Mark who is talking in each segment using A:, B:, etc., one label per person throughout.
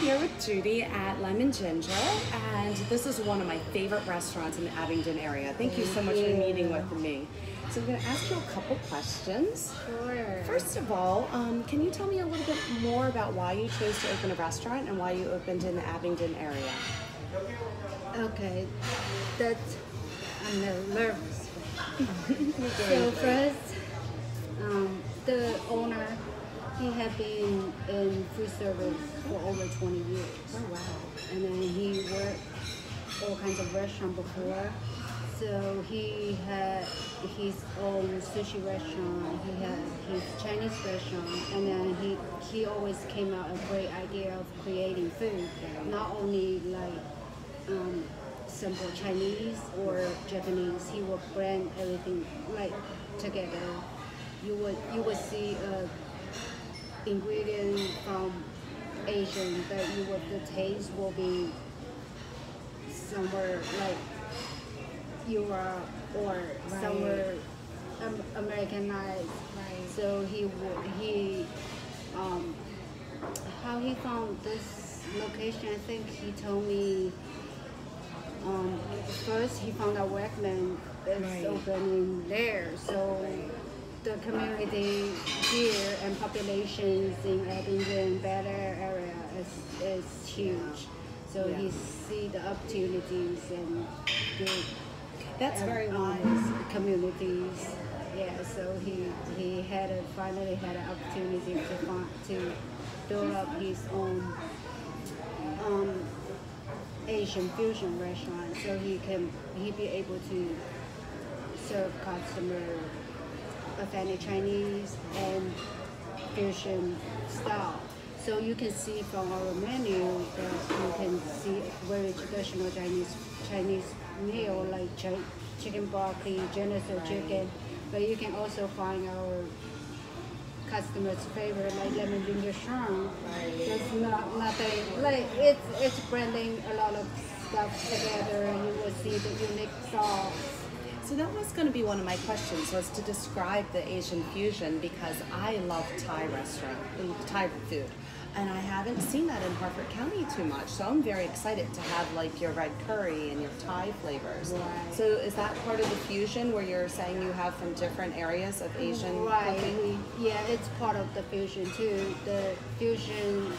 A: here with Judy at Lemon Ginger, and this is one of my favorite restaurants in the Abingdon area. Thank you so much for meeting with me. So I'm going to ask you a couple questions.
B: Sure.
A: First of all, can you tell me a little bit more about why you chose to open a restaurant and why you opened in the Abingdon area?
B: Okay, I'm nervous. So first, the owner, he had been in food service for over 20 years.
A: Oh, wow.
B: And then he worked all kinds of restaurants before. So he had his own sushi restaurant, he had his Chinese restaurant, and then he always came out with a great idea of creating food, not only like simple Chinese or Japanese. He would blend everything like together. You would see ingredient from Asian, but the taste will be somewhere like Europe or somewhere Americanized.
A: Right.
B: So how he found this location, I think he told me first he found out Wegman is opening there. So the community here and populations in Abingdon, Bel Air area is huge. So he see the opportunities and
A: That's very wise.
B: Communities. Yeah, so he finally had an opportunity to build up his own Asian fusion restaurant, so he'd be able to serve customer authentic Chinese and fusion style. So you can see from our menu that you can see very traditional Chinese meal like chicken broccoli, Genesis chicken, but you can also find our customers' favorite like Lemon N Ginger Resturaunt. There's nothing like it's blending a lot of stuff together, and you will see the unique sauce.
A: So that was going to be one of my questions, was to describe the Asian fusion, because I love Thai food, and I haven't seen that in Harford County too much. So I'm very excited to have like your red curry and your Thai flavors.
B: Right.
A: So is that part of the fusion where you're saying you have from different areas of Asian cooking?
B: Yeah, it's part of the fusion too. The fusion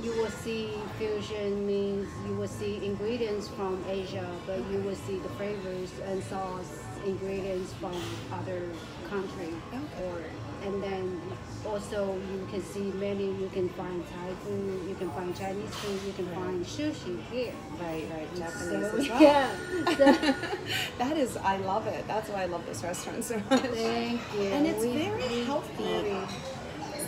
B: you will see fusion means you will see ingredients from Asia, but you will see the flavors and sauce ingredients from other countries. And then also you can see many. You can find Thai food, you can find Chinese food, you can find sushi here.
A: Right, Japanese
B: So,
A: as well.
B: yeah.
A: That is, I love it. That's why I love this restaurant so much.
B: Thank you.
A: And it's very healthy.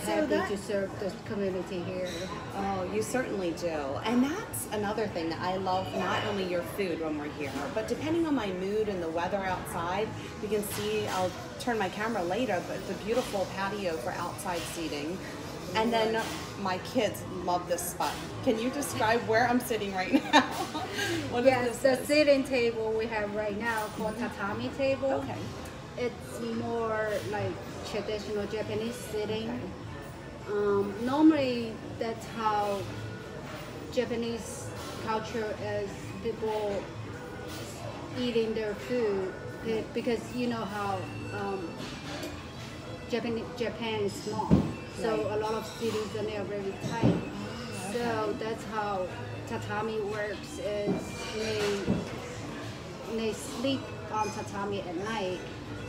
B: Happy to serve the community here.
A: Oh, you certainly do. And that's another thing that I love, not only your food when we're here, but depending on my mood and the weather outside, you can see, I'll turn my camera later, but the beautiful patio for outside seating. And then my kids love this spot. Can you describe where I'm sitting right now?
B: Yes, the sitting table we have right now called tatami table.
A: Okay.
B: It's more like traditional Japanese sitting. Normally, that's how Japanese culture is, people eating their food, because you know how Japan is small, so a lot of cities and they are very tight. So that's how tatami works. Is they sleep on tatami at night.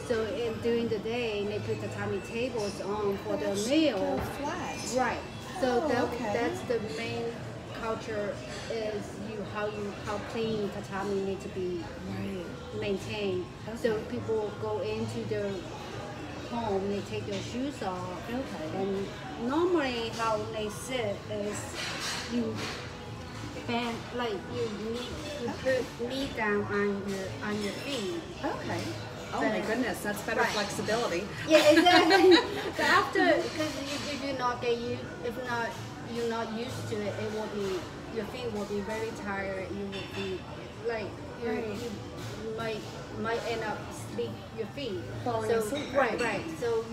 B: So during the day, they put tatami tables on for the meal.
A: Flat.
B: Right. So that's the main culture, is how clean tatami need to be maintained. So people go into their home, they take their shoes off. And normally how they sit is you bend, like you put knee down on your feet.
A: Okay. Oh my goodness, that's better flexibility.
B: Yeah, exactly. But after, because if you're not used to it, it will be, your feet will be very tired. You will be like you might end up sleep your feet.
A: Falling asleep.
B: Right. So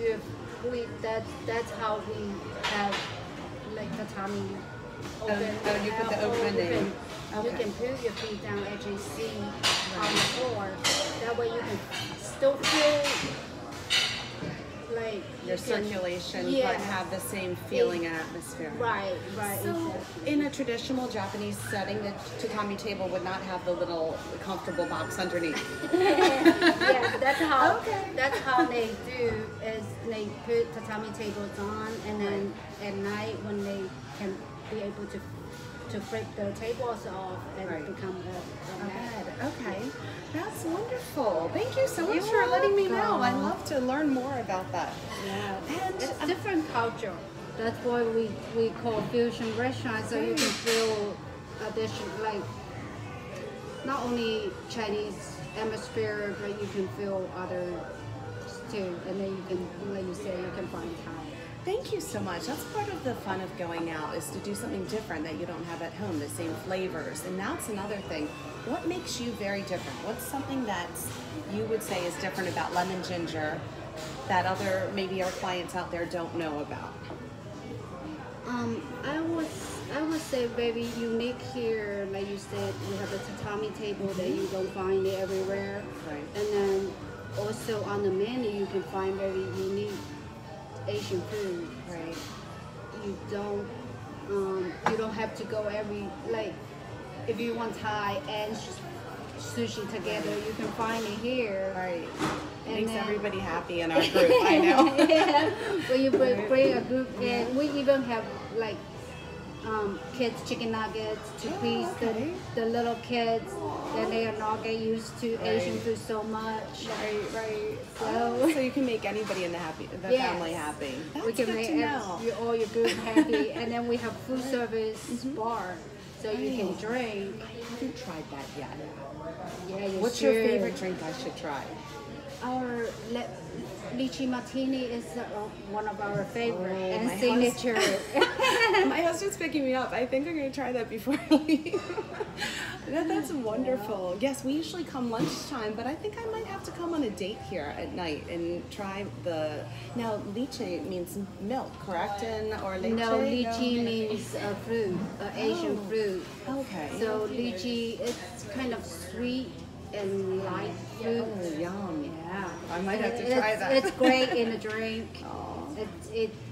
B: that's how we have like the tatami open.
A: Oh, you put the opening.
B: You
A: Okay.
B: can put your feet down as you see on the floor. That way you can still feel like
A: Your
B: you can-
A: circulation,
B: yeah.
A: but have the same feeling and atmosphere.
B: Right,
A: So,
B: exactly.
A: in a traditional Japanese setting, the tatami table would not have the little comfortable box underneath.
B: Yeah,
A: Okay.
B: that's how they do is they put tatami tables on, and then at night when they can be able to flip the tables off and
A: Right.
B: become a mat.
A: Okay, that's wonderful. Thank you so much
B: You're
A: for letting me know.
B: welcome.
A: I love to learn more about that.
B: Yeah,
A: And,
B: it's different culture. That's why we call fusion restaurant, so you can feel addition like not only Chinese atmosphere, but you can feel others too, and then you can, like you say, you can find Thai.
A: Thank you so much. That's part of the fun of going out, is to do something different that you don't have at home, the same flavors. And that's another thing. What makes you very different? What's something that you would say is different about Lemon Ginger that other, maybe our clients out there don't know about?
B: I would say very unique here. Like you said, we have a tatami table that you don't find it everywhere.
A: Right.
B: And then also on the menu, you can find very unique Asian food.
A: Right.
B: You don't have to go like if you want Thai and sushi together, you can find it here.
A: Right.
B: And
A: Makes
B: then-
A: everybody happy in our group, I know.
B: Yeah, when you bring a group in, we even have like kids chicken nuggets to please
A: okay.
B: the little kids that they are not get used to Asian food so much.
A: Right.
B: So
A: So you can make anybody in the
B: Yes.
A: family happy. That's
B: we can
A: good
B: make
A: to know.
B: all your group happy, and then we have food service bar, so you can drink.
A: I haven't tried that yet.
B: Yeah, you
A: What's your
B: should.
A: favorite drink I should try?
B: Our lychee martini is one of our favorite
A: Oh,
B: and
A: my
B: signature.
A: My husband's picking me up. I think I'm going to try that before I leave. That's wonderful. Yes, we usually come lunchtime, but I think I might have to come on a date here at night and try the... Now, lychee means milk, correct? Or leche?
B: No, lychee means a fruit, Asian
A: Oh.
B: fruit.
A: Okay.
B: So lychee, it's kind of sweet and light fruit.
A: Oh, yum.
B: Yeah,
A: I might have to try that.
B: It's great in a drink.
A: Oh.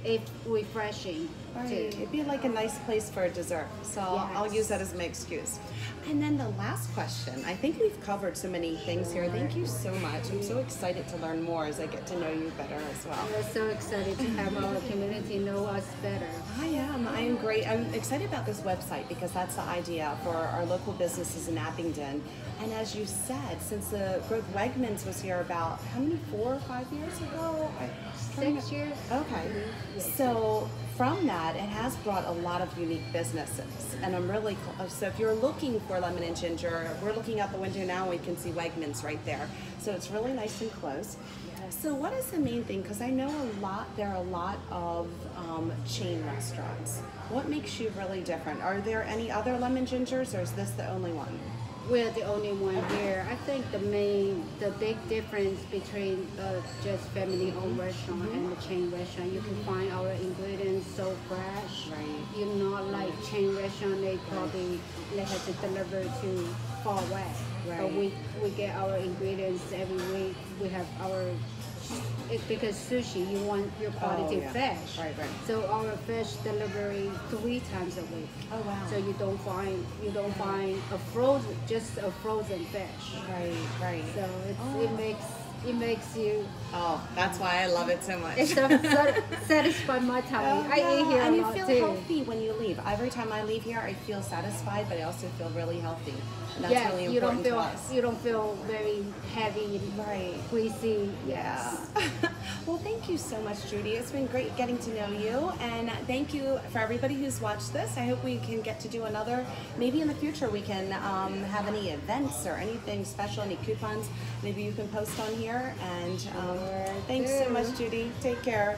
B: It's refreshing
A: Right.
B: too.
A: It'd be like a nice place for a dessert. So I'll
B: Yes.
A: use that as my excuse. And then the last question. I think we've covered so many things here. Thank you so much. I'm so excited to learn more as I get to know you better as well.
B: We're so excited to have our community know us better.
A: I am great. I'm excited about this website because that's the idea for our local businesses in Abingdon. And as you said, since the Growth Wegmans was here about, how many, 4 or 5 years ago?
B: 6 years.
A: Okay. So from that, it has brought a lot of unique businesses. And I'm really, so if you're looking for Lemon and Ginger, we're looking out the window now and we can see Wegmans right there. So it's really nice and close. So what is the main thing? Because I know there are a lot of chain restaurants. What makes you really different? Are there any other Lemon Gingers or is this the only one?
B: We're the only one here. I think the big difference between just family-owned restaurant and the chain restaurant, you can find our ingredients so fresh.
A: Right.
B: You know, like chain restaurant, they have to deliver to far away.
A: Right.
B: But we get our ingredients every week. We have because sushi, you want your quality
A: yeah.
B: fish.
A: Right.
B: So our fish delivery 3 times a week.
A: Oh, wow.
B: So you don't find just a frozen fish.
A: Right.
B: So it makes you
A: Oh, that's why I love it so much.
B: it's satisfied my tummy. I eat here
A: and
B: a
A: you
B: lot
A: feel
B: too.
A: healthy when you leave. Every time I leave here, I feel satisfied, but I also feel really healthy. And that's
B: Yes,
A: really
B: you don't
A: important
B: feel
A: to us.
B: you don't feel very heavy,
A: Right.
B: greasy.
A: Yeah.
B: Yes.
A: Well, thank you so much, Judy. It's been great getting to know you. And thank you for everybody who's watched this. I hope we can get to do another. Maybe in the future we can have any events or anything special, any coupons. Maybe you can post on here. And thanks so much, Judy. Take care.